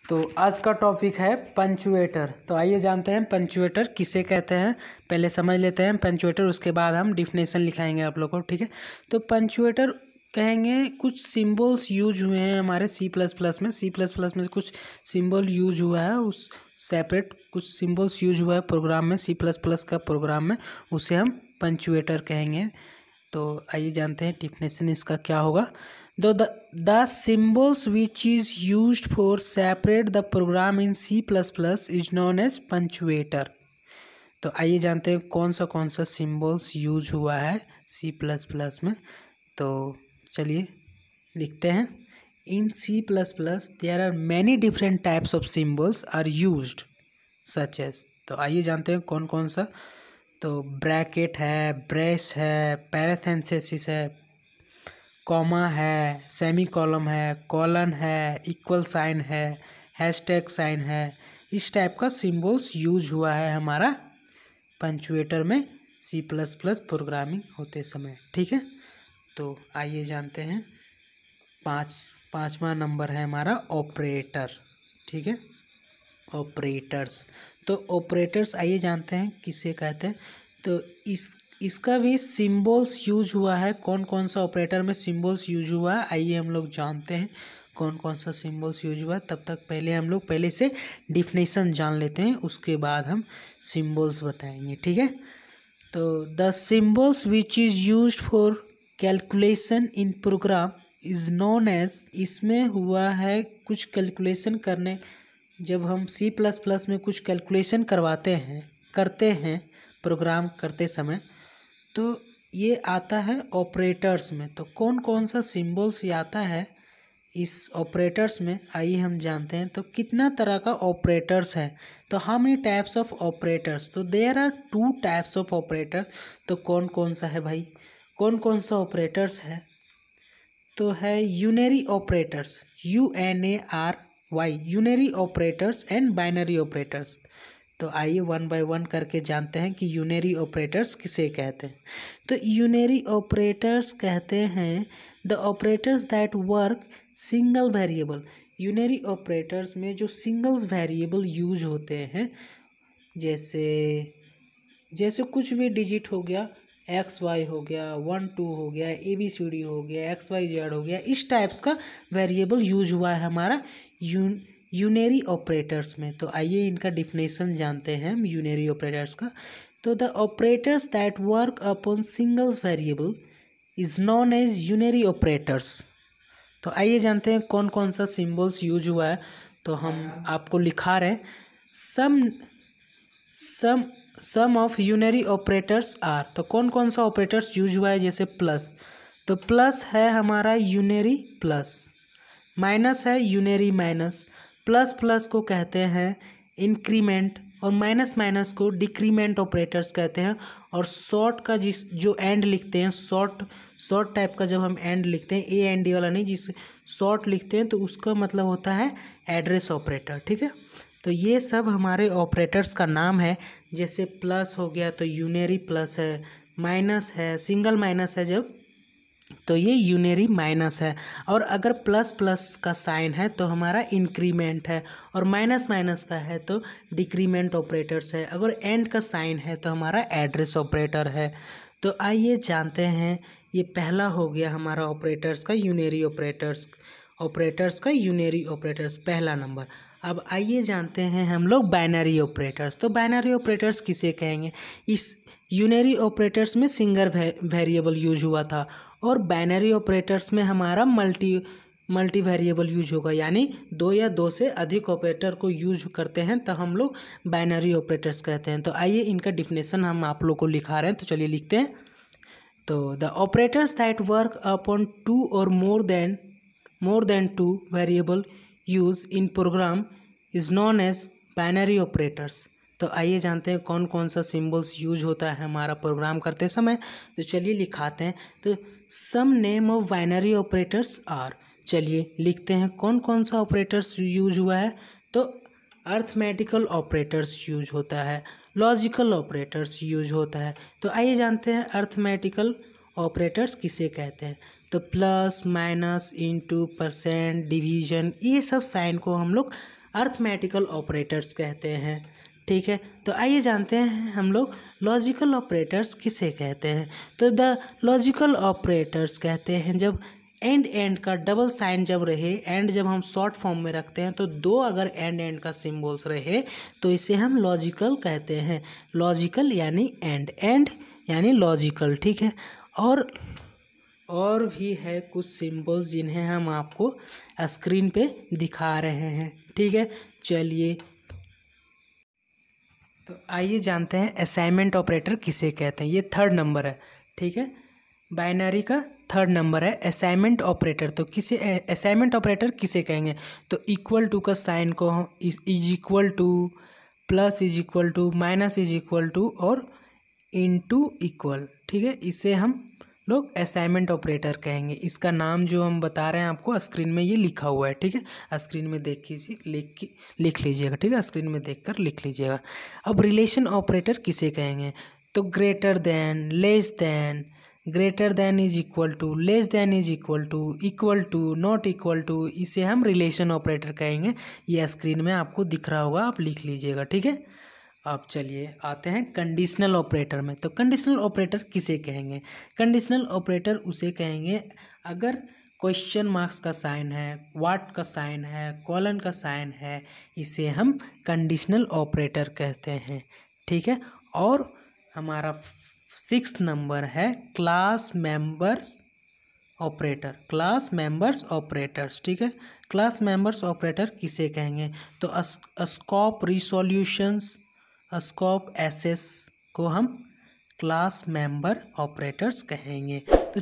तो आज का टॉपिक है पंचुएटर। तो आइए जानते हैं पंचुएटर किसे कहते हैं। पहले समझ लेते हैं पंचुएटर, उसके बाद हम डिफिनेशन लिखाएंगे आप लोगों को, ठीक है। तो पंचुएटर कहेंगे कुछ सिंबल्स यूज हुए हैं हमारे सी प्लस प्लस में कुछ सिंबल यूज हुआ है, उस सेपरेट कुछ सिंबल्स यूज हुआ है प्रोग्राम में, सी प्लस प्लस का प्रोग्राम में, उसे हम पंचुएटर कहेंगे। तो आइए जानते हैं डिफिनेशन इसका क्या होगा। The symbols which is used for separate the program in C++ is known as punctuator। तो आइए जानते हैं कौन सा सिम्बल्स यूज हुआ है C++ में। तो चलिए लिखते हैं। In C++ there are many different types of symbols are used such as। तो आइए जानते हैं कौन सा। तो ब्रैकेट है, ब्रेस है, पैरेंथेसिस है, कॉमा है, सेमी कॉलम है, कॉलन है, इक्वल साइन है, हैशटैग साइन है। इस टाइप का सिंबल्स यूज हुआ है हमारा पंचुएटर में C++ प्रोग्रामिंग होते समय, ठीक है। तो आइए जानते हैं पाँचवा नंबर है हमारा ऑपरेटर, ठीक है। ऑपरेटर्स। तो ऑपरेटर्स आइए जानते हैं किसे कहते हैं। तो इसका भी सिंबल्स यूज हुआ है। कौन सा ऑपरेटर में सिंबल्स यूज हुआ है आइए हम लोग जानते हैं कौन सा सिंबल्स यूज हुआ है। तब तक हम लोग पहले से डिफिनेशन जान लेते हैं, उसके बाद हम सिंबल्स बताएंगे, ठीक है। तो the symbols which is used for calculation in program is known as. इसमें हुआ है कुछ कैलकुलेशन करने, जब हम C++ में कुछ कैलकुलेशन करते हैं प्रोग्राम करते समय, तो ये आता है ऑपरेटर्स में। तो कौन सा सिंबल्स ये आता है इस ऑपरेटर्स में आइए हम जानते हैं। तो कितना तरह का ऑपरेटर्स है, तो how many types of operators. तो there are 2 types of operator. तो कौन सा है भाई, कौन सा ऑपरेटर्स है। तो है unary operators, UNARY, unary operators and binary operators. तो आइए 1 बाय 1 करके जानते हैं कि यूनरी ऑपरेटर्स किसे कहते हैं। तो यूनरी ऑपरेटर्स कहते हैं the operators that work single variable. Unary operators में जो सिंगल्स वेरिएबल यूज होते हैं, जैसे कुछ भी डिजिट हो गया, XY हो गया, 1 2 हो गया, ABCD हो गया, XYZ हो गया, इस टाइप्स का वेरिएबल यूज हुआ है हमारा यूनरी ऑपरेटर्स में। तो आइए इनका डिफिनेशन जानते हैं हम यूनरी ऑपरेटर्स का। तो the operators that work upon singles variable is known as unary operators. तो आइए जानते हैं कौन सा सिंबल्स यूज हुआ है। तो हम आपको लिखा रहे हैं सम ऑफ यूनरी ऑपरेटर्स आर। तो कौन सा ऑपरेटर्स यूज हुआ है, जैसे प्लस। तो प्लस है हमारा यूनरी प्लस, माइनस है यूनरी माइनस, प्लस को कहते हैं इंक्रीमेंट, और माइनस को डिक्रीमेंट ऑपरेटर्स कहते हैं। और शॉर्ट का जो एंड लिखते हैं, शॉर्ट टाइप का जब हम एंड लिखते हैं, AND वाला नहीं, जिस शॉर्ट लिखते हैं तो उसका मतलब होता है एड्रेस ऑपरेटर, ठीक है। तो ये सब हमारे ऑपरेटर्स का नाम है। जैसे प्लस हो गया तो यूनरी प्लस है, माइनस है, सिंगल माइनस है जब, तो ये यूनरी माइनस है। और अगर प्लस का साइन है तो हमारा इंक्रीमेंट है, और माइनस का है तो डिक्रीमेंट ऑपरेटर्स है। अगर एंड का साइन है तो हमारा एड्रेस ऑपरेटर है। तो आइए जानते हैं, ये पहला हो गया हमारा ऑपरेटर्स का यूनरी ऑपरेटर्स पहला नंबर। अब आइए जानते हैं हम लोग बाइनरी ऑपरेटर्स। तो बाइनरी ऑपरेटर्स किसे कहेंगे। इस यूनरी ऑपरेटर्स में सिंगल वेरिएबल यूज हुआ था, और बाइनरी ऑपरेटर्स में हमारा मल्टी वेरिएबल यूज होगा, यानी 2 या 2 से अधिक ऑपरेटर को यूज करते हैं तो हम लोग बाइनरी ऑपरेटर्स कहते हैं। तो आइए इनका डिफिनेशन हम आप लोग को लिखा रहे हैं, तो चलिए लिखते हैं। तो the operators that work upon 2 और more than 2 variable use in program is known as binary operators. तो आइए जानते हैं कौन सा सिंबल्स यूज होता है हमारा प्रोग्राम करते समय। तो चलिए लिखाते हैं। तो some name of binary operators are. चलिए लिखते हैं कौन सा ऑपरेटर्स यूज हुआ है। तो अर्थमेटिकल ऑपरेटर्स यूज होता है, लॉजिकल ऑपरेटर्स यूज होता है। तो आइए जानते हैं अर्थमेटिकल ऑपरेटर्स किसे कहते हैं। तो plus, minus, into, percent, division, ये सब साइन को हम लोग अर्थमेटिकल ऑपरेटर्स कहते हैं। ठीक है, तो आइए जानते हैं हम लोग लॉजिकल ऑपरेटर्स किसे कहते हैं। तो द लॉजिकल ऑपरेटर्स कहते हैं जब एंड का डबल साइन जब रहे, एंड जब हम शॉर्ट फॉर्म में रखते हैं तो दो अगर एंड का सिम्बल्स रहे तो इसे हम लॉजिकल कहते हैं। लॉजिकल यानी एंड यानी लॉजिकल। ठीक है, और भी है कुछ सिंबल्स जिन्हें हम आपको स्क्रीन पे दिखा रहे हैं। ठीक है, चलिए तो आइए जानते हैं असाइनमेंट ऑपरेटर किसे कहते हैं। ये 3rd नंबर है। ठीक है, बाइनरी का 3rd नंबर है असाइनमेंट ऑपरेटर। तो किसे असाइनमेंट ऑपरेटर किसे कहेंगे, तो इक्वल टू का साइन को is equal to, plus is equal to, minus is equal to और इनटू इक्वल। ठीक है, इसे हम लोग असाइनमेंट ऑपरेटर कहेंगे। इसका नाम जो हम बता रहे हैं आपको स्क्रीन में ये लिखा हुआ है। ठीक है, स्क्रीन में देख लिख लीजिएगा। ठीक है, स्क्रीन में देखकर लिख लीजिएगा। अब रिलेशन ऑपरेटर किसे कहेंगे, तो greater than, less than, greater than is equal to, less than is equal to, not equal to, इसे हम रिलेशन ऑपरेटर कहेंगे। ये स्क्रीन में आपको दिख रहा होगा, आप लिख लीजिएगा। ठीक है, अब चलिए आते हैं कंडीशनल ऑपरेटर में। तो कंडीशनल ऑपरेटर किसे कहेंगे, कंडीशनल ऑपरेटर उसे कहेंगे अगर क्वेश्चन मार्क्स का साइन है, व्हाट का साइन है, कॉलन का साइन है, इसे हम कंडीशनल ऑपरेटर कहते हैं। ठीक है, और हमारा 6th नंबर है class members operator, class members operators. ठीक है, क्लास मेंबर्स ऑपरेटर किसे कहेंगे, तो स्कोप रिसोल्यूशंस, स्कोप एसेस को हम क्लास मेंबर ऑपरेटर्स कहेंगे। तो